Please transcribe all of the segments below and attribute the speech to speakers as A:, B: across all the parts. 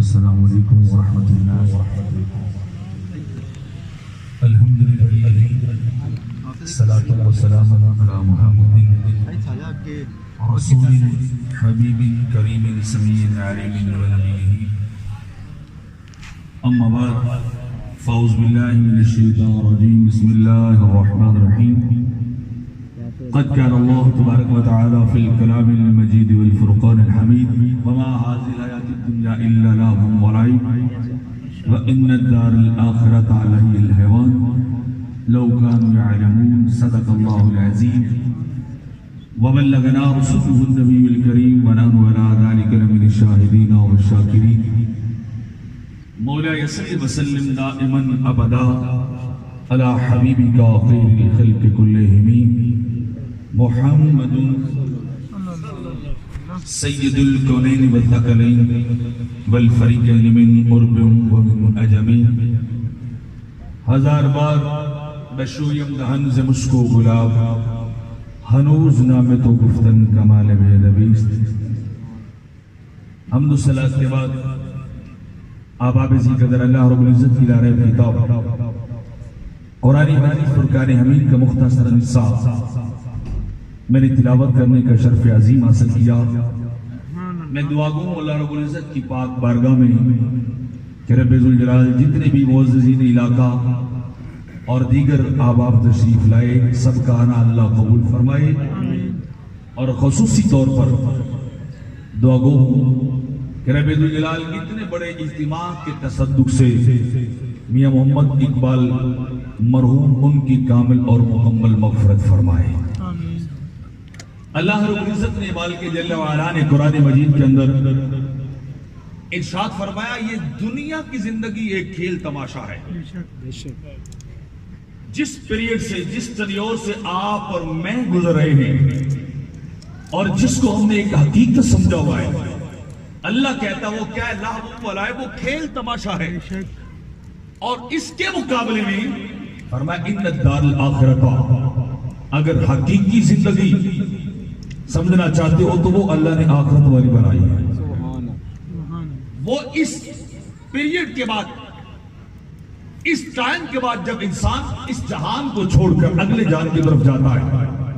A: والسلام علیکم ورحمۃ اللہ وبرکاتہ۔ الحمدللہ الصلاۃ والسلام علی محمد رسول حبیب کریم سمیع علیم ونبی اما بعد فاعوذ باللہ من الشیطان الرجیم بسم اللہ الرحمن الرحیم قد كان الله تبارك وتعالى في الكلام المجيد والفرقان الحميد وما هذه الحياة الدنيا إلا لهو ولعب وإن الدار الآخرة عليه الحيوان لو كانوا يعلمون صدق الله العظيم وبلغنا رسوله النبي الكريم ونحن على ذلك لمن الشاهدين والشاكرين مولاي صل وسلم دائما أبدا على حبيبك خير الخلق كلهم محمد سید الکونین والثقلین والفریقین من عرب ومن عجم ہزار بار بشویم دہن ز مشک و گلاب ہنوز نام تو گفتن کمال بے ادبیست۔ حمد و صلاۃ کے بعد آباب ذی قدر اللہ رب العزت کی لارہ کتاب قرآن مجید فرقان حمید کا مختصر نصاب میں نے تلاوت کرنے کا شرف عظیم حاصل کیا۔ میں دعا گوں اللہ رب العزت کی پاک بارگاہ میں کہ رب ذوالجلال جتنے بھی معززین علاقہ اور دیگر احباب تشریف لائے سب کا آنا اللہ قبول فرمائے، اور خصوصی طور پر دعا گوں کہ رب ذوالجلال اتنے بڑے اجتماع کے تصدق سے میاں محمد اقبال مرحوم ان کی کامل اور مکمل مغفرت فرمائے۔ اللہ رب العزت نے مالک جل وعلا نے قرآن مجید کے اندر ارشاد فرمایا یہ دنیا کی زندگی ایک کھیل تماشا ہے۔ جس پیریڈ سے جس ٹینیور سے آپ اور میں گزر رہے ہیں اور جس کو ہم نے ایک حقیقت سمجھا ہوا ہے، اللہ کہتا وہ کیا ہے لہو و لعب، وہ کھیل تماشا ہے، اور اس کے مقابلے میں فرمایا ان الدار الاخرۃ، اگر حقیقی زندگی سمجھنا چاہتے ہو تو وہ اللہ نے آخرت والی بنائی ہے۔ وہ اس پیریڈ کے بعد، اس ٹائم کے بعد جب انسان اس جہان کو چھوڑ کر اگلے جہان کی طرف جاتا ہے،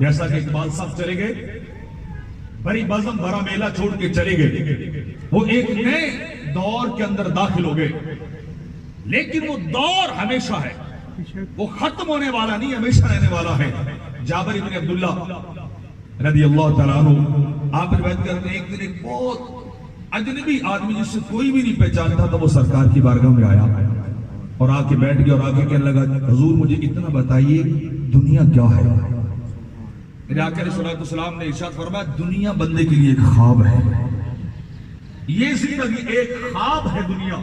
A: جیسا کہ اقبال صاحب چلے گئے بڑی بزم بھرا میلہ چھوڑ کے چلے گئے، وہ ایک نئے دور کے اندر داخل ہو گئے، لیکن وہ دور ہمیشہ ہے، وہ ختم ہونے والا نہیں، ہمیشہ رہنے والا ہے۔ جابر بن عبداللہ رضی اللہ تعالیٰ عنہ آپ روایت کرتے ہیں ایک دن ایک بہت اجنبی آدمی جس سے کوئی بھی نہیں پہچانتا تھا وہ سرکار کی بارگاہ میں آیا اور آ کے بیٹھ گیا اور آگے کہنے لگا حضور مجھے اتنا بتائیے دنیا کیا ہے؟ میرے آقا علیہ الصلوۃ والسلام نے ارشاد فرمایا دنیا بندے کے لیے ایک خواب ہے، یہ زندگی ایک خواب ہے دنیا،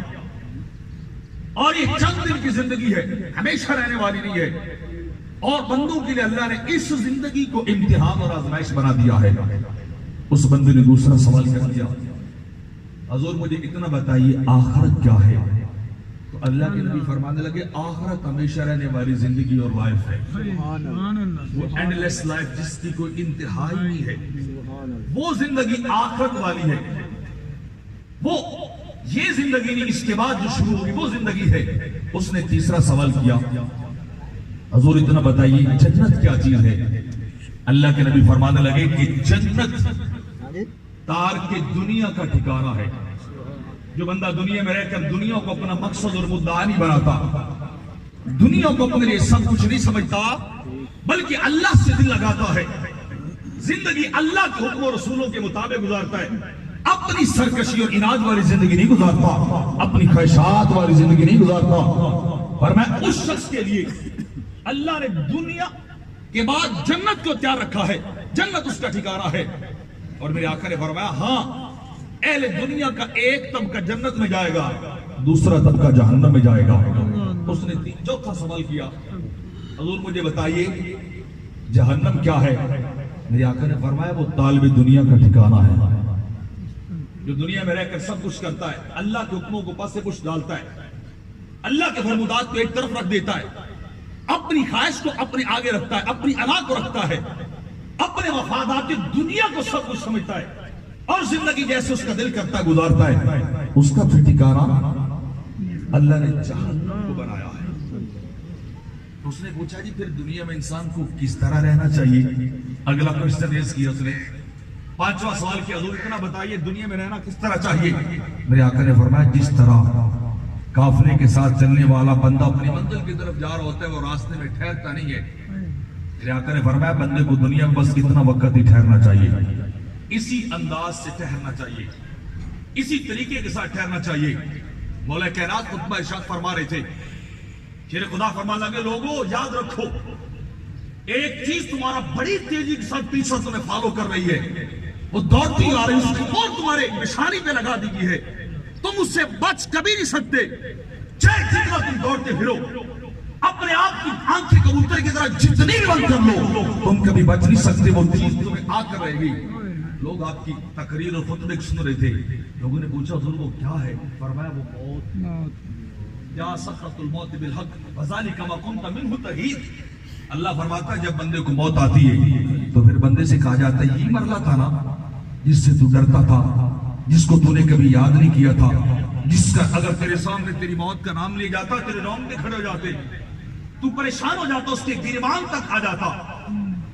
A: اور یہ چند دن کی زندگی ہے، ہمیشہ رہنے والی نہیں ہے، اور بندوں کے لیے اللہ نے اس زندگی کو امتحان اور آزمائش بنا دیا ہے۔ اس بندے نے دوسرا سوال کر دیا حضور مجھے اتنا بتائیے آخرت کیا ہے؟ تو اللہ کے نبی فرمانے لگے آخرت ہمیشہ رہنے والی زندگی اور لائف ہے، وہ اینڈ لیس لائف جس کی کوئی انتہائی نہیں ہے، وہ زندگی آخرت والی ہے، وہ یہ زندگی نہیں، اس کے بعد جو شروع ہوگی وہ زندگی ہے۔ اس نے تیسرا سوال کیا حضور اتنا بتائیے جنت کیا چیز ہے؟ اللہ کے نبی فرمانے لگے کہ جنت تار کے دنیا کا ٹھکانہ ہے۔ جو بندہ دنیا میں رہ کر دنیا کو اپنا مقصد اور مدعا نہیں بناتا، دنیا کو اپنے لیے سب کچھ نہیں سمجھتا، بلکہ اللہ سے دل لگاتا ہے، زندگی اللہ کے حکم و رسولوں کے مطابق گزارتا ہے، اپنی سرکشی اور اناد والی زندگی نہیں گزارتا، اپنی خواہشات والی زندگی نہیں گزارتا، اور میں اس شخص کے لیے اللہ نے دنیا کے بعد جنت کو تیار رکھا ہے، جنت اس کا ٹھکانہ ہے۔ اور میرے آقا نے فرمایا ہاں اہل دنیا کا ایک طبقہ جنت میں جائے گا، دوسرا طبقہ جہنم میں جائے گا۔ اس نے چوتھا سوال کیا حضور مجھے بتائیے جہنم کیا ہے؟ میرے آقا نے فرمایا وہ طالب دنیا کا ٹھکانہ ہے، جو دنیا میں رہ کر سب کچھ کرتا ہے، اللہ کے حکموں کو پس سے پش ڈالتا ہے، اللہ کے فرمودات کو ایک طرف رکھ دیتا ہے، اپنی خواہش کو اپنے آگے رکھتا ہے، اپنی انا کو رکھتا ہے، اپنے مفادات دنیا کو سب کچھ سمجھتا ہے، اور زندگی جیسے اس کا دل کرتا گزارتا ہے، اس کا پھر ٹھکانہ اللہ نے جہنم کو بنایا ہے۔ تو اس نے پوچھا جی پھر دنیا میں انسان کو کس طرح رہنا چاہیے؟ اگلا کوشچن ریز کیا اس نے، پانچواں سوال کیا، حضور اتنا بتائیے دنیا میں رہنا کس طرح چاہیے؟ میرے آقا نے فرمایا جس طرح قافلے کے ساتھ چلنے والا بندہ اپنی منزل کی طرف جا رہا ہوتا ہے، وہ راستے میں ٹھہرتا نہیں ہے، میرے آقا نے فرمایا بندے کو دنیا میں بس اتنا وقت ہی ٹھہرنا چاہیے، اسی انداز سے ٹھہرنا چاہیے، اسی طریقے کے ساتھ ٹھہرنا چاہیے۔ مولا کائنات خطبہ ارشاد فرما رہے تھے، شیر خدا فرما لگے لوگوں یاد رکھو ایک چیز تمہارا بڑی تیزی کے ساتھ پیچھے تمہیں فالو کر رہی ہے، وہ دوڑتی آ رہی ہے، اس کی اور تمہارے نشانی پہ لگا دی گئی ہے، تم اس سے بچ کبھی نہیں سکتے، چاہے جتنا تم دوڑتے پھرو، اپنے آپ کی آنکھیں کبوتر کی طرح جتنی بھی بند کر لو تم کبھی بچ نہیں سکتے، وہ چیز تمہیں آ کر رہے گی۔ لوگ آپ کی تقریر اور خطبے سن رہے تھے، لوگوں نے پوچھا حضور وہ کیا ہے؟ فرمایا وہ موت، یا سخرۃ الموت بالحق وذالک ما کنت منہ تحید۔ اللہ فرماتا ہے جب بندے کو موت آتی ہے تو پھر بندے سے کہا جاتا ہے یہی مرلہ تھا نا جس سے تو ڈرتا تھا، جس کو تو نے کبھی یاد نہیں کیا تھا، جس کا اگر تیرے سامنے تیری موت کا نام لیا جاتا تیرے رونگٹے کھڑے ہو جاتے، تو پریشان ہو جاتا، اس کے گریبان تک آ جاتا،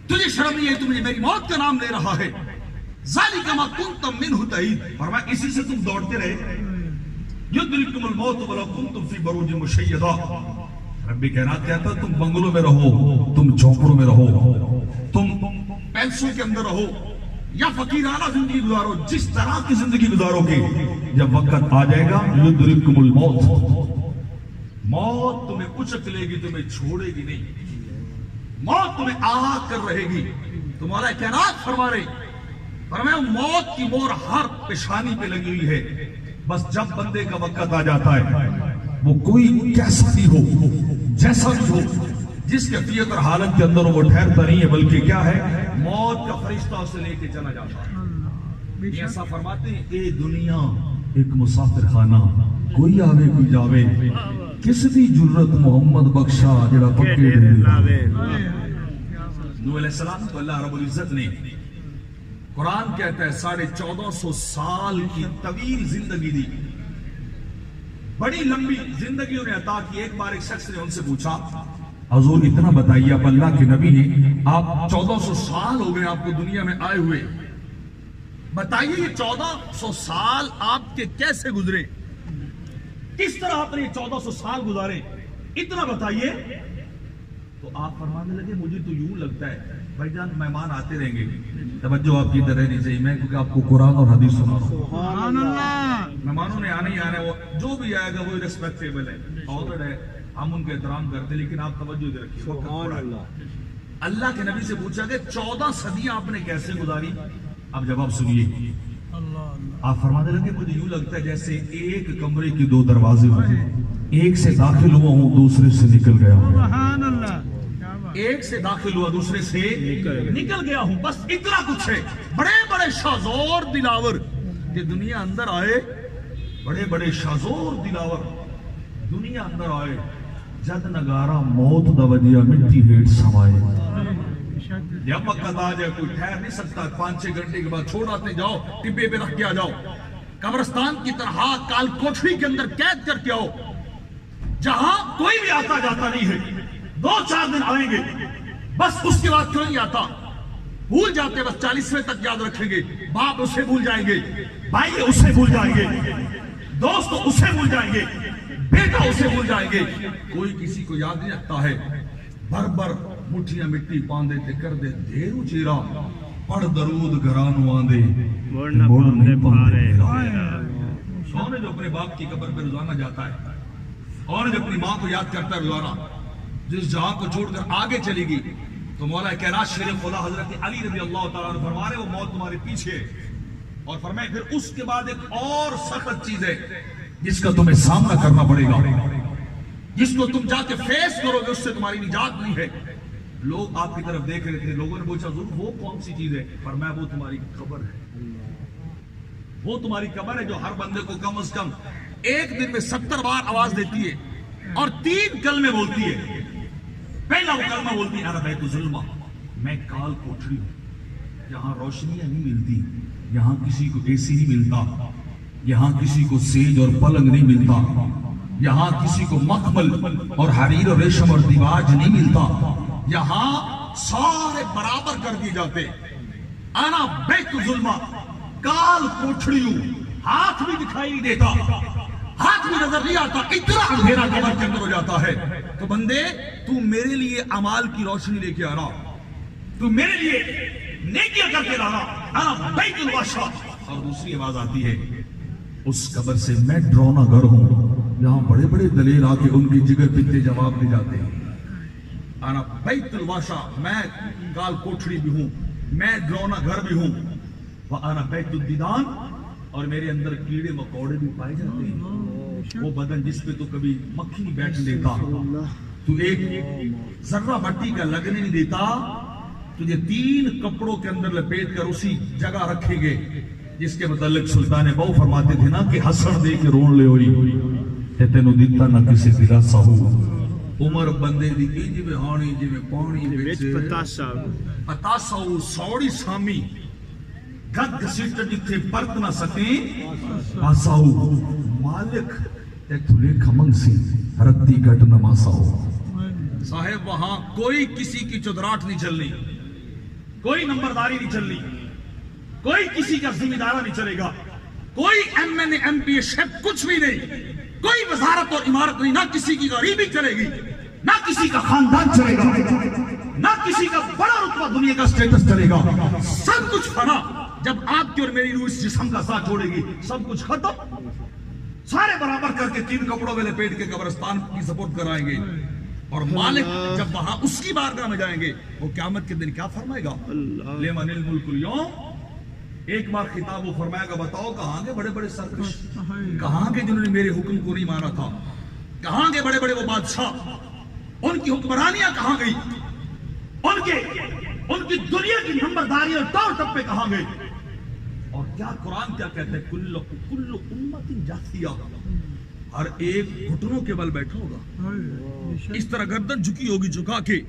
A: تجھے شرم نہیں ہے تو مجھے میری موت کا نام لے رہا ہے، ذالک ما کنت منہ تحید۔ فرمایا اسی سے تم دوڑتے رہے، یدرککم الموت ولو کنتم فی بروج مشیدہ۔ ربی کائنات کہتا تم بنگلوں میں رہو، تم جھونپڑوں میں رہو، تم پیلسوں کے اندر رہو یا فقیرانہ زندگی گزارو، جس طرح کی زندگی گزارو گے جب وقت آ جائے گا یدرککم الموت، موت تمہیں اچک لے گی، تمہیں چھوڑے گی نہیں، موت تمہیں آ کر رہے گی۔ تمہارا کائنات فرما رہے فرمایا موت کی مور ہر پیشانی پہ لگی ہوئی ہے، بس جب بندے کا وقت آ جاتا ہے وہ کوئی کیسا بھی ہو، جیسا بھی ہو، جس کیفیت اور حالت کے اندر وہ ٹھہرتا نہیں ہے، بلکہ کیا ہے موت کا فرشتہ اسے لے کے چلا جاتا ہے۔ ایسا فرماتے ہیں اے دنیا ایک مسافر خانہ، کوئی آوے کوئی جاوے، کس دی جرت محمد بخشا جڑا پکے ڈے۔ نوح علیہ السلام تو اللہ رب العزت نے قرآن کہتا ہے 1450 سال کی طویل زندگی دی، بڑی لمبی زندگی انہیں عطا کی۔ ایک بار ایک شخص نے ان سے پوچھا حضور اتنا بتائیے آپ اللہ کے نبی ہیں، آپ 1400 سال ہو گئے آپ کو دنیا میں آئے ہوئے، بتائیے یہ 1400 سال آپ کے کیسے گزرے، کس طرح آپ نے یہ 1400 سال گزارے، اتنا بتائیے۔ تو آپ فرمانے لگے مجھے تو یوں لگتا ہے بھائی جان مہمان آتے رہیں گے، توجہ آپ کی ادھر رہنی چاہیے، میں کیونکہ آپ کو قرآن اور حدیث سنا رہا ہوں۔
B: سبحان اللہ،
A: مہمانوں نے آنے ہی آنا ہے، وہ جو بھی آئے گا وہ ریسپیکٹیبل ہے، آنرڈ ہے، ہم ان کا احترام کرتے ہیں، لیکن آپ توجہ دے رکھیے۔
B: سبحان اللہ۔
A: اللہ کے نبی سے پوچھا کہ 14 صدیاں آپ نے کیسے گزاری؟ اب جواب سنیے، آپ فرمانے لگے مجھے یوں لگتا ہے جیسے ایک کمرے کے 2 دروازے ہوں، ایک سے داخل ہوا ہوں دوسرے سے نکل گیا ہوں،
B: سبحان اللہ،
A: ایک سے داخل ہوا دوسرے سے نکل گیا ہوں، بس اتنا کچھ ہے۔ بڑے بڑے شازور دلاور یہ دنیا اندر آئے، بڑے بڑے شازور دلاور دنیا اندر آئے، جد نگارا موت دا وجیا مٹی ہیٹ سمائے، جب وقت آ جائے کوئی ٹھہر نہیں سکتا، 5-6 گھنٹے کے بعد چھوڑ آتے جاؤ، ٹبے پہ رکھ کے آ جاؤ، قبرستان کی طرح کال کوٹری کے اندر قید کر کے آؤ، جہاں کوئی بھی آتا جاتا نہیں ہے، 2-4 دن آئیں گے بس، اس کے بعد کیوں نہیں آتا، بھول جاتے، بس 40ویں تک یاد رکھیں گے، باپ اسے بھول جائیں گے، بھائی اسے بھول جائیں گے، دوست اسے بھول جائیں گے، بیٹا اسے بھول جائیں گے، کوئی کسی کو یاد نہیں رکھتا ہے۔ بر بر مٹھیاں مٹی پاندے تے کر دے دیرو چیرا، پڑھ درود گرانو آندے موڑ نہیں پاندے میرا۔ کون ہے جو اپنے باپ کی قبر پہ روزانہ جاتا ہے؟ کون ہے جو اپنی ماں کو یاد کرتا ہے روزانہ؟ جس جہاں کو چھوڑ کر آگے چلی گئی تو مولا کائنات شیر خدا حضرت علی رضی اللہ تعالیٰ عنہ فرما رہے وہ موت تمہارے پیچھے ہے، اور فرمائے پھر اس کے بعد ایک اور سخت چیز ہے جس کا تمہیں سامنا کرنا پڑے گا، جس کو تم جا کے فیس کرو گے، اس سے تمہاری نجات نہیں ہے۔ لوگ آپ کی طرف دیکھ رہے تھے، لوگوں نے پوچھا حضور وہ کون سی چیز ہے؟ فرمایا وہ تمہاری قبر ہے، وہ تمہاری قبر ہے جو ہر بندے کو کم از کم ایک دن میں 70 بار آواز دیتی ہے اور 3 کلمے بولتی ہے۔ پہلا وہ کلمہ بولتی ہے انا بیت ظلمہ، میں کال کوٹری ہوں، یہاں روشنیاں نہیں ملتی، یہاں کسی کو اے سی نہیں ملتا، یہاں کسی کو سیج اور پلنگ نہیں ملتا، یہاں کسی کو مخمل اور حریر اور ریشم اور دیواج نہیں ملتا، یہاں سارے برابر کر دیے جاتے۔ آنا بیت ظلمہ، کال کوٹھڑیوں، ہاتھ بھی دکھائی نہیں دیتا، ہاتھ بھی نظر نہیں آتا، اتنا اندھیرا قبر کے اندر ہو جاتا ہے۔ تو بندے تو میرے لیے اعمال کی روشنی لے کے آنا، تو میرے لیے نیکیاں کر کے لانا، آنا بیت الواشا۔ اور دوسری آواز آتی ہے اس قبر سے، میں ڈرونا گھر ہوں، یہاں بڑے بڑے دلیر آ کے ان کی جگر پیتے جواب دے جاتے ہیں۔ آنا بیت الواشا، میں کال کوٹھڑی بھی ہوں، میں ڈرونا گھر بھی ہوں، وَأَنَا بَيْتُ الدِّدَانِ، اور میرے اندر کیڑے مکوڑے بھی پائے جاتے ہیں۔ وہ بدن جس پہ تو کبھی مکھی نہیں بیٹھ دیتا، تو ایک ذرہ مٹی کا لگنے نہیں دیتا، تجھے 3 کپڑوں کے اندر لپیٹ کر اسی جگہ رکھیں گے جس کے متعلق سلطان بہو فرماتے تھے نا کہ حسن دے کے رون لے ہوئی تے تینوں دیتا نہ کسی دلا سہو۔ عمر بندے دی جی میں ہانی جی میں پانی وچ پتاسا او سوڑی سامی گد گسیٹ جتھے پرت نہ سکیں آساؤ، مالک تے تھلے کھمنگ سی رتی گٹ نماساؤ۔ صاحب وہاں کوئی کسی کی چودراہٹ نہیں چلنی، کوئی نمبرداری نہیں چلنی، کوئی کسی کا ذمہ دارہ نہیں چلے گا، کوئی M N A M P شیف کچھ بھی نہیں، کوئی وزارت اور عمارت نہیں، نہ کسی کی غریبی چلے گی، نہ کسی کا خاندان چلے گا، نہ کسی کا بڑا رتبہ دنیا کا سٹیٹس چلے گا، سب کچھ فنا۔ جب آپ کی اور میری روح اس جسم کا ساتھ چھوڑے گی، سب کچھ ختم، سارے برابر کر کے 3 کپڑوں میں لپیٹ کے قبرستان کی سپورٹ کرائیں گے، اور مالک جب وہاں اس کی بارگاہ میں جائیں گے، وہ قیامت کے دن کیا فرمائے گا؟ لمن الملک اليوم، ایک بار خطاب وہ فرمائے گا، بتاؤ کہاں گے بڑے بڑے سرکش، کہاں گے جنہوں نے میرے حکم کو نہیں مانا تھا، کہاں گے بڑے بڑے وہ بادشاہ، ان کی حکمرانیاں کہاں گئی، ان کی دنیا کی نمبرداری اور طور ٹپے کہاں گئے؟ اور کیا قرآن کیا کہتے ہیں؟ کل امت جاثیہ، ہر ایک گھٹنوں کے بل بیٹھا ہوگا، اس طرح گردن جھکی ہوگی جھکا کے،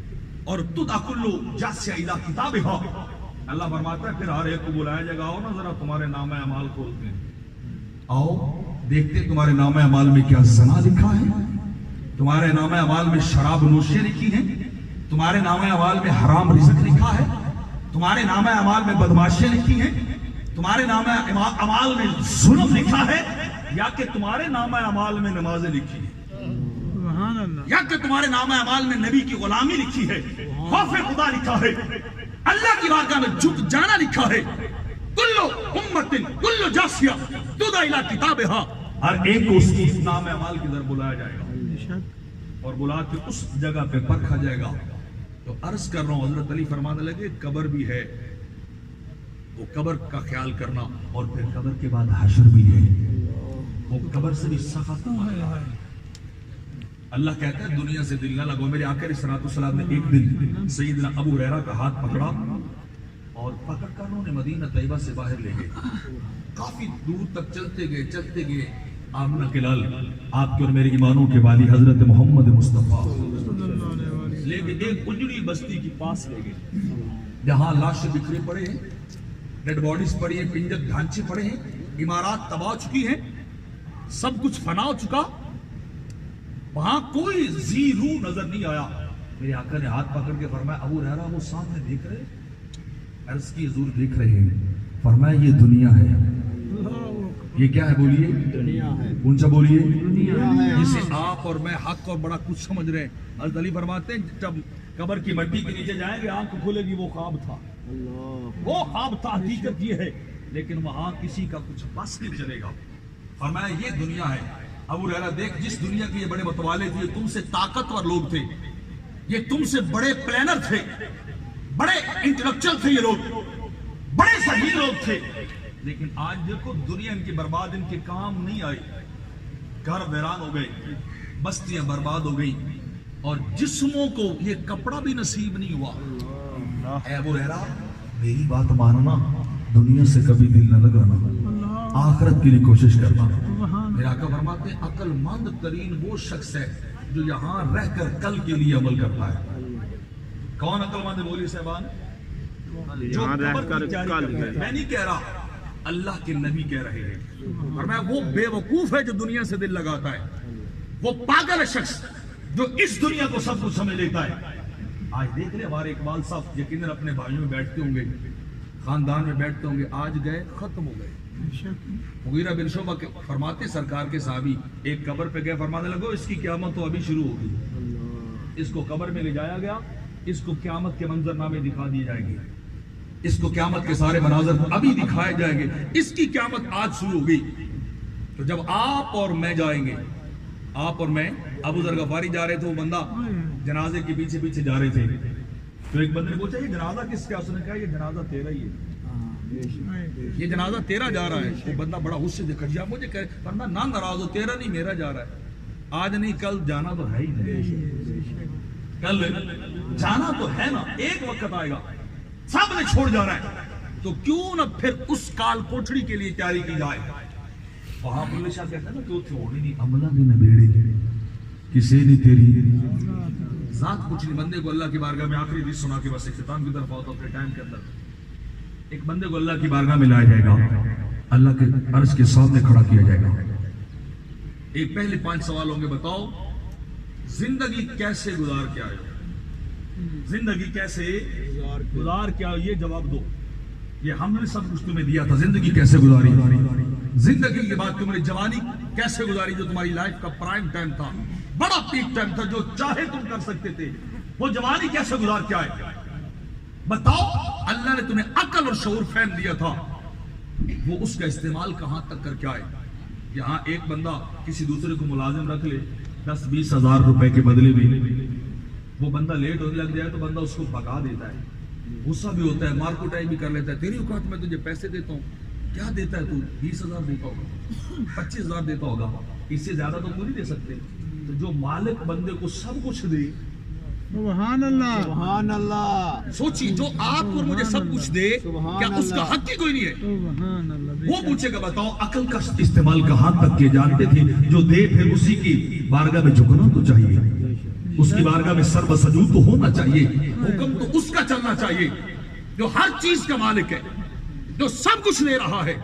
A: اور تدعى كل جاثیہ الی کتابہا۔ اللہ فرماتا ہے پھر ہر ایک کو بلایا جائے گا، آؤ نا ذرا تمہارے نامہ اعمال کھولتے ہیں، آؤ دیکھتے تمہارے نامہ اعمال میں کیا زنا لکھا ہے، تمہارے نامہ اعمال میں شراب نوشی لکھی ہے، تمہارے نامہ اعمال میں حرام رزق لکھا ہے، تمہارے نامہ اعمال میں بدماشیاں لکھی ہیں، تمہارے نامہ اعمال میں ظلم لکھا ہے، یا کہ تمہارے نامہ اعمال میں نمازیں لکھی ہیں، یا کہ تمہارے نامہ اعمال میں نبی کی غلامی لکھی ہے، خوف خدا لکھا ہے، اللہ کی بارگاہ میں جھک جانا لکھا ہے۔ کل امت کل جاثیہ تدعى الی کتابہا، ہر ایک کو اس کی نام اعمال کی طرف بلایا جائے گا، اور بلا کے اس جگہ پہ پرکھا جائے گا۔ تو عرض کر رہا ہوں، حضرت علی فرمانے لگے قبر بھی ہے، وہ قبر کا خیال کرنا، اور پھر قبر کے بعد حشر بھی ہے، وہ قبر سے بھی سخت ہے۔ اللہ کہتا ہے دنیا سے دل نہ لگو۔ میرے آقا علیہ الصلوۃ والسلام نے ایک دن سیدنا ابو ہریرہ کا ہاتھ پکڑا اور پکڑ کر انہوں نے مدینہ طیبہ سے باہر لے گئے، کافی دور تک چلتے گئے، آمنہ کے لال آپ کے اور میرے ایمانوں کے والی حضرت محمد مصطفیٰ لے کے ایک اجڑی بستی کے پاس لے گئے، جہاں لاشیں بکھرے پڑے ہیں، ڈیڈ باڈیز پڑی ہیں، پنجر ڈھانچے پڑے ہیں، عمارات تباہ چکی ہیں، سب کچھ فنا ہو چکا، وہاں کوئی ذی روح نظر نہیں آیا۔ میرے آقا نے ہاتھ پکڑ کے فرمایا ابو ہریرہ وہ سامنے دیکھ رہے؟ عرض کی حضور دیکھ رہے ہیں۔ فرمایا یہ دنیا ہے۔ یہ کیا ہے بولیے؟ دنیا ہے۔ اونچا بولیے، دنیا ہے، جسے آپ اور میں حق اور بڑا کچھ سمجھ رہے ہیں۔ حضرت علی فرماتے ہیں جب قبر کی مٹی کے نیچے جائیں گے آنکھ کھلے گی، وہ خواب تھا، وہ خواب تھا، حقیقت یہ ہے، لیکن وہاں کسی کا کچھ بس نہیں چلے گا۔ فرمایا یہ دنیا ہے۔ ابو ہریرہ دیکھ، جس دنیا کے یہ بڑے متوالے تھے، تم سے طاقتور لوگ تھے، یہ تم سے بڑے پلانر تھے، بڑے انٹلیکچوئل تھے، یہ لوگ بڑے صحیح لوگ تھے، لیکن آج دیکھو دنیا ان کی برباد، ان کے کام نہیں آئی، گھر ویران ہو گئے، بستیاں برباد ہو گئی، اور جسموں کو یہ کپڑا بھی نصیب نہیں ہوا۔ اے ابو ہریرہ میری بات ماننا، دنیا سے کبھی دل نہ لگانا، آخرت کے لیے کوشش کرنا۔ میرے آقا فرماتے ہیں عقل مند ترین وہ شخص ہے جو یہاں رہ کر کل کے لیے عمل کرتا ہے۔ کون عقل مند ہے؟ بولیے صاحبان، جو قبر کی تیاری کر رہے ہیں. میں نہیں کہہ رہا، اللہ کے نبی کہہ رہے ہیں. فرمایا وہ بے وقوف ہے جو دنیا سے دل لگاتا ہے، وہ پاگل شخص جو اس دنیا کو سب کچھ سمجھ لیتا ہے. آج دیکھ لیں ہمارے اقبال صاحب یقیناً اپنے بھائیوں میں بیٹھتے ہوں گے، خاندان میں بیٹھتے ہوں گے، آج گئے ختم ہو گئے. مغیرہ بن شعبہ کے فرماتے سرکار کے صحابی ایک قبر پہ گئے، فرمانے لگو اس کی قیامت تو ابھی شروع ہوگی. اس کو قبر میں لے جایا گیا، اس کو قیامت کے منظر نامے دکھا دیے جائیں گے، اس کو قیامت کے سارے مناظر ابھی دکھائے جائیں گے، اس کی قیامت آج شروع ہوگی. تو جب آپ اور میں جائیں گے، آپ اور میں، ابو ذر غفاری جا رہے تھے، وہ بندہ جنازے کے پیچھے پیچھے جا رہے تھے، تو ایک بندے نے پوچھا یہ جنازہ کس کا؟ اس نے کہا یہ جنازہ تیرا ہی ہے، یہ جنازہ تیرا جا رہا ہے. وہ بندہ بڑا غصے سے کھڑا، مجھے کہے فرمایا نہ ناراض ہو، تیرا نہیں میرا جا رہا ہے. آج نہیں کل جانا تو ہے ہی نہیں، کل جانا تو ہے نا، ایک وقت آئے گا سب نے چھوڑ جانا ہے. تو کیوں نہ پھر اس کال کوٹڑی کے لیے تیاری کی جائے. وہاں بلے شاہ کہتا ہے نا کہ وہ چھوڑی نہیں عملہ نے نبیڑے کسی نے تیری ذات کچھ نہیں. بندے کو اللہ کی بارگاہ میں آخری حدیث سنا کے بس اختتام کی طرف آتا اپنے ٹائم کے اندر. ایک بندے کو اللہ کی بارگاہ میں لایا جائے گا، اللہ کے عرش کے سامنے کھڑا کیا جائے گا. ایک پہلے 5 سوال ہوں گے، بتاؤ زندگی کیسے گزار کے آئے ہو، زندگی کیسے گزار کے آئے، یہ جواب دو. یہ ہم نے سب کچھ تمہیں دیا تھا، زندگی کیسے گزاری، زندگی کے بعد تم نے جوانی کیسے گزاری، جو تمہاری لائف کا پرائم ٹائم تھا، بڑا پیک ٹائم تھا، جو چاہے تم کر سکتے تھے، وہ جوانی کیسے گزار کے آئے. بتاؤ اللہ نے تمہیں عقل اور شعور فہم دیا تھا، وہ اس کا استعمال کہاں تک کر کے آئے. یہاں ایک بندہ کسی دوسرے کو ملازم رکھ لے 10-20 ہزار روپے کے بدلے میں، وہ بندہ لیٹ ہونے لگ جائے تو بندہ اس کو بھگا دیتا ہے، غصہ بھی ہوتا ہے، مار کوٹائی بھی کر لیتا ہے. تیری اوقات میں تجھے پیسے دیتا ہوں، کیا دیتا ہے تو 20,000 دیتا ہوگا، 25,000 دیتا ہوگا، اس سے زیادہ تو نہیں دے سکتے. تو جو مالک بندے کو سب کچھ دے،
B: سبحان اللہ سبحان اللہ،
A: سوچی جو آپ کو مجھے سب کچھ دے، کیا اس کا حق ہی کوئی نہیں ہے؟
B: سبحان اللہ.
A: وہ پوچھے گا بتاؤ عقل کا استعمال کہاں تک کیے جانتے تھے، جو دے پھر اسی کی بارگاہ میں جھکنا تو چاہیے، اس کی بارگاہ میں سر بسجود تو ہونا چاہیے، حکم تو اس کا چلنا چاہیے، جو ہر چیز کا مالک ہے، جو سب کچھ لے رہا ہے.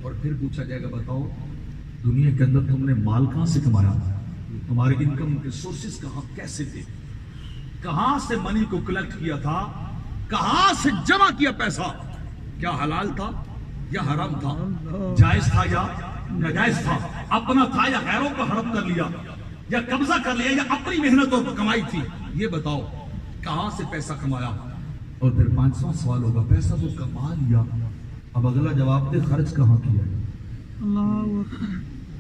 A: اور پھر پوچھا جائے گا بتاؤ دنیا کے اندر تم نے مال کہاں سے کمایا، تمہارے انکم کے سورسز کہاں کیسے تھے، کہاں سے منی کو کلیکٹ کیا تھا، کہاں سے جمع کیا پیسہ، کیا حلال تھا یا حرام تھا، جائز تھا یا ناجائز تھا، اپنا تھا یا غیروں کو حرام کر لیا، یا قبضہ کر لیا، یا اپنی محنت اور کمائی تھی. یہ بتاؤ کہاں سے پیسہ کمایا. اور پھر 5واں سوال ہوگا پیسہ تو کما لیا، اب اگلا جواب دے خرچ کہاں کیا،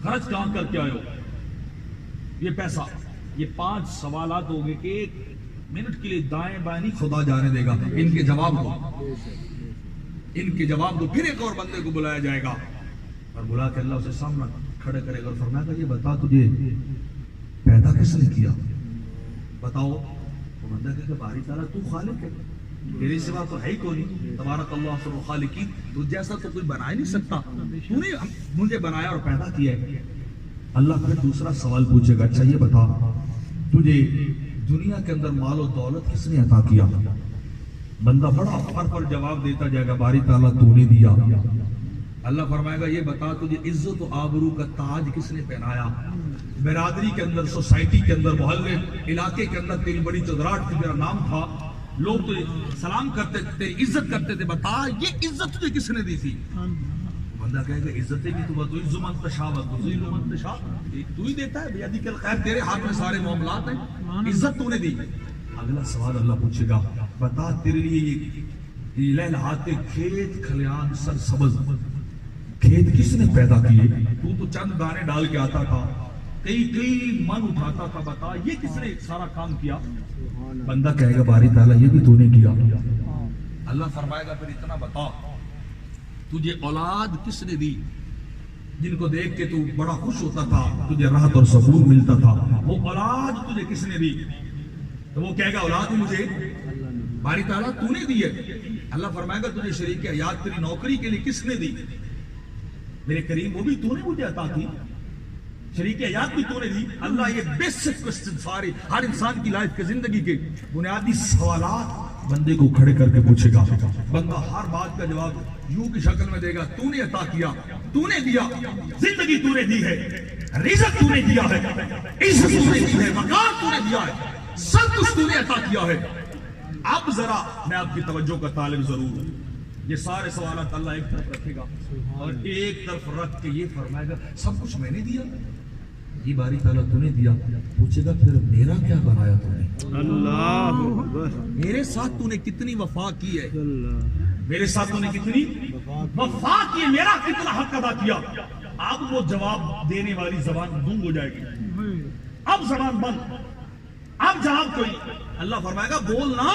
A: خرچ کہاں کر کے آئے ہو یہ پیسہ. یہ 5 سوالات ہو گئے کہ 1 منٹ کے لیے دائیں بائیں نہیں خدا جانے دے گا. ان کے جواب دو، ان کے جواب دو. پھر ایک اور بندے کو بلایا جائے گا اور بلا کے اللہ اسے سامنا کھڑے کرے گا اور فرمائے گا یہ بتا تجھے پیدا کس نے کیا، بتاؤ. وہ بندہ کہے گا باری تعالیٰ تو خالق ہے، تیرے سوا تو ہے ہی کوئی نہیں، تبارک اللہ احسن الخالقین، تو جیسا تو کوئی بنا ہی نہیں سکتا، تو نے مجھے بنایا اور پیدا کیا ہے. اللہ پھر دوسرا سوال پوچھے گا اچھا یہ بتا تجھے دنیا کے اندر مال و دولت کس نے عطا کیا. بندہ بڑا فخر پر جواب دیتا جائے گا باری تعالیٰ تو نے دیا. اللہ فرمائے گا یہ بتا تجھے عزت و آبرو کا تاج کس نے پہنایا، برادری کے اندر، سوسائٹی کے اندر، محلے علاقے کے اندر تیری بڑی چودراہٹ تھی، تیرا نام تھا، لوگ تجھے سلام کرتے تھے، تیری عزت کرتے تھے، بتا یہ عزت تجھے کس نے دی تھی. بندہ کہے گا عزتیں بھی تو عز من تشاء و تذل من تشاء، تو ہی دیتا ہے، بیدک الخیر، تیرے ہاتھ میں سارے معاملات ہیں، عزت تو نے دی. اگلا سوال اللہ پوچھے گا بتا تیرے لیے یہ لہلہاتے کھیت کھلیان سرسبز کھیت کس نے پیدا کیے، تو چند دانے ڈال کے آتا تھا، کئی من اٹھاتا تھا، بتا یہ کس نے سارا کام کیا. بندہ کہے گا باری تعالیٰ یہ بھی تو نے کیا. اللہ فرمائے گا پھر اتنا بتا تجھے اولاد کس نے دی، جن کو دیکھ کے تو بڑا خوش ہوتا تھا، تجھے راحت اور سکون ملتا تھا، وہ اولاد تجھے کس نے دی. تو وہ کہے گا اولاد ہی مجھے باری تعالیٰ تو نے دی ہے. اللہ فرمائے گا تجھے شریک حیات تیری نوکری کے لیے کس نے دی، میرے کریم وہ بھی تو نے مجھے عطا کی، شریک حیات بھی تو نے دی. اللہ یہ بیسک کوسچن سارے ہر انسان کی لائف کے زندگی کے بنیادی سوالات بندے کو کھڑے کر کے پوچھے گا. بندہ ہر بات کا جواب یوں کی شکل میں دے گا, تو نے عطا کیا, تو نے دیا, زندگی تو نے دی ہے, رزق تو نے دیا ہے, عزت تو نے دی ہے, مقام تو نے دیا ہے, سب کچھ تو نے عطا کیا ہے. اب ذرا میں آپ کی توجہ کا طالب ضرور ہوں. یہ سارے سوالات اللہ ایک طرف رکھے گا اور ایک طرف رکھ کے یہ فرمائے گا سب کچھ میں نے دیا, یہ باری تعالیٰ تو نے دیا. پوچھے گا پھر میرا کیا بنایا تو نے؟
B: اللہ
A: میرے ساتھ تو نے کتنی وفا کی ہے,
B: اللہ
A: میرے ساتھ تو نے کتنی وفا کی, میرا کتنا حق ادا کیا. اب وہ جواب دینے والی زبان گنگ ہو جائے گی, اب زبان بند, اب جواب کوئی. اللہ فرمائے گا بولنا,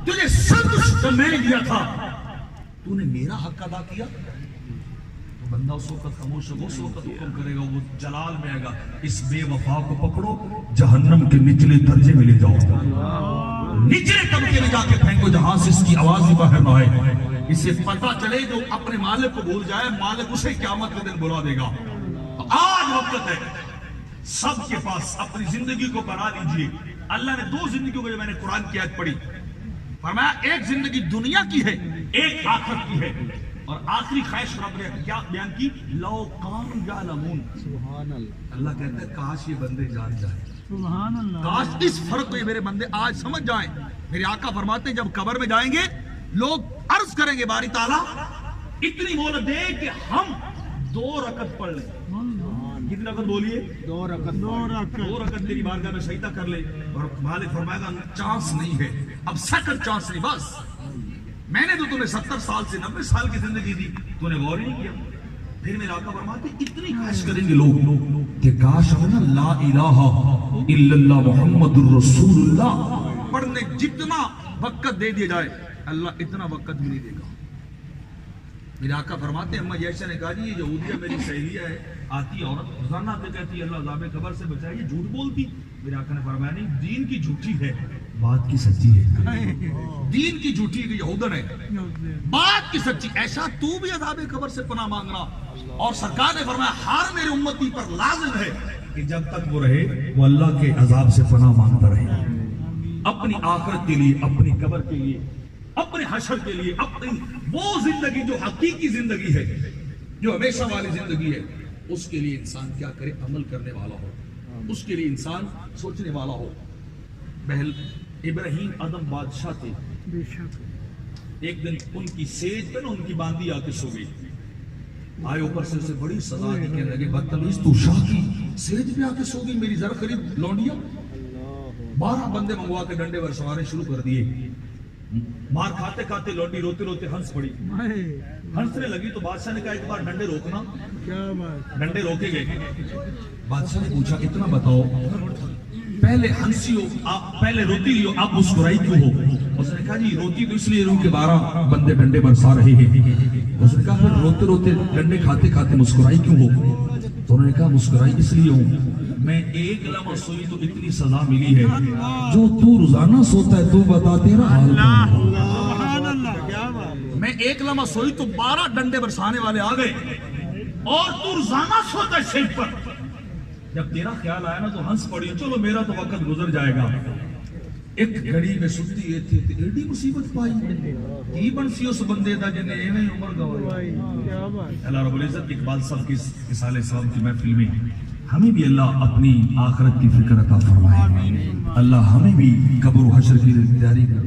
A: تجھے سب کچھ میں نے دیا تھا, تو نے میرا حق ادا کیا. تو بندہ اس وقت خاموش ہوگا, اس وقت حکم کرے گا, وہ جلال میں آئے گا, اس بے وفا کو پکڑو, جہنم کے نچلے درجے میں لے جاؤ, نچلے طبقے میں جا کے پھینکو, جہاں سے اس کی آواز ہی باہر نہ آئے. اسے پتہ چلے جو اپنے مالک کو بھول جائے, مالک اسے قیامت کے دن بلا دے گا. آج وقت ہے سب کے پاس, اپنی زندگی کو بنا لیجئے. اللہ نے دو زندگیوں کو, جو میں نے قرآن کی آیت پڑھی, فرمایا ایک زندگی دنیا کی ہے, ایک آخرت کی ہے. اور آخری خواہش رب نے کیا بیان کی, لو کانوا یعلمون.
B: سبحان اللہ
A: اللہ کہتا ہے کاش یہ بندے جان جائیں,
B: سبحان اللہ
A: کاش اس فرق کو یہ میرے بندے آج سمجھ جائیں. میرے آقا فرماتے ہیں جب قبر میں جائیں گے لوگ عرض کریں گے باری تعالیٰ اتنی مہلت دے کہ ہم 2 رکعت پڑھ لیں. کتنی رکعت بولیے؟
B: 2 رکعت
A: تیری بارگاہ میں سجدہ کر لے. اور مالک فرمائے گا چانس نہیں ہے, اب سیکنڈ چانس نہیں, بس میں نے تو تمہیں 70 سال سے 90 سال کی زندگی دی, تو نے غور ہی نہیں کیا. پھر میرے آقا فرماتے اتنی خواہش کریں گے لوگ کہ کاش ہم لا الہ الا اللہ محمد الرسول اللہ پڑھنے جتنا وقت دے دیا جائے, اللہ اتنا وقت بھی نہیں دے گا. میرے آقا فرماتے ہیں اما جیشا نے کہا جی یہ یہودیہ میری سہیلیہ ہے, آتی عورت روزانہ آتے کہتی اللہ عذاب قبر سے بچائے, یہ جھوٹ بولتی. میرے آقا نے فرمایا نہیں, دین کی جھوٹی ہے, بات کی سچی ہے. دین کی جھوٹی ہے کہ یہودن ہے, بات کی سچی. ایسا تو بھی عذاب قبر سے پناہ مانگنا. اور سرکار نے فرمایا ہر میرے امتی پر لازم ہے کہ جب تک وہ رہے وہ اللہ کے عذاب سے پناہ مانگتا رہے, اپنی آخرت کے لیے, اپنی قبر کے لیے, اپنے حشر کے لیے, اپنی وہ زندگی جو حقیقی زندگی ہے, جو ہمیشہ والی زندگی ہے, اس کے لیے انسان کیا کرے, عمل کرنے والا ہو, اس کے لیے انسان سوچنے والا ہو. بہل ابراہیم آدم بادشاہ تھے,
B: بے شک
A: ایک دن ان کی سیج پہ نا ان کی باندی آ کے سو گئی. آئے اوپر سے اسے بڑی سزا دی, کہنے لگے بدتمیز تو شاہ کی سیج پہ آ کے سو گئی, میری ذرا قریب لونڈیا. 12 بندے منگوا کے ڈنڈے برسوانے شروع کر دیے. مار کھاتے کھاتے لونڈی روتے روتے ہنس پڑی. ہنسنے لگی تو بادشاہ نے کہا ایک بار ڈنڈے روکنا.
B: کیا بات,
A: ڈنڈے روکے گئے. بادشاہ نے پوچھا اتنا بتاؤ, پہلے ہنسی ہو آپ, پہلے روتی رہی ہو آپ, مسکرائی کیوں ہو؟ اس نے کہا جی روتی تو اس لیے رہوں کہ 12 بندے ڈنڈے برسا رہے ہیں. اس نے کہا پھر روتے روتے ڈنڈے کھاتے کھاتے مسکرائی کیوں ہو؟ تو انہوں نے کہا مسکرائی اس لیے ہوں, میں ایک لمحہ سوئی تو اتنی سزا ملی ہے, جو تو روزانہ سوتا ہے تو بتا تیرا حال کیا ہے.
B: سبحان اللہ, کیا بات,
A: میں ایک لمحہ سوئی تو 12 ڈنڈے برسانے والے آ گئے, اور تو روزانہ سوتا ہے سیٹ پر. جب تیرا خیال آیا نا تو ہنس پڑی, چلو میرا تو وقت گزر جائے گا. ایک گھڑی میں سنتی یہ تھی ایڈی مصیبت پائی کی بنسی اس بندے دا جنے ایویں عمر گوائی.
B: کیا بات,
A: اللہ رب العزت اقبال صاحب کی رسالہ صاحب کی محفل میں ہمیں بھی اللہ اپنی آخرت کی فکر عطا فرمائے. اللہ ہمیں بھی قبر و حشر کی تیاری کر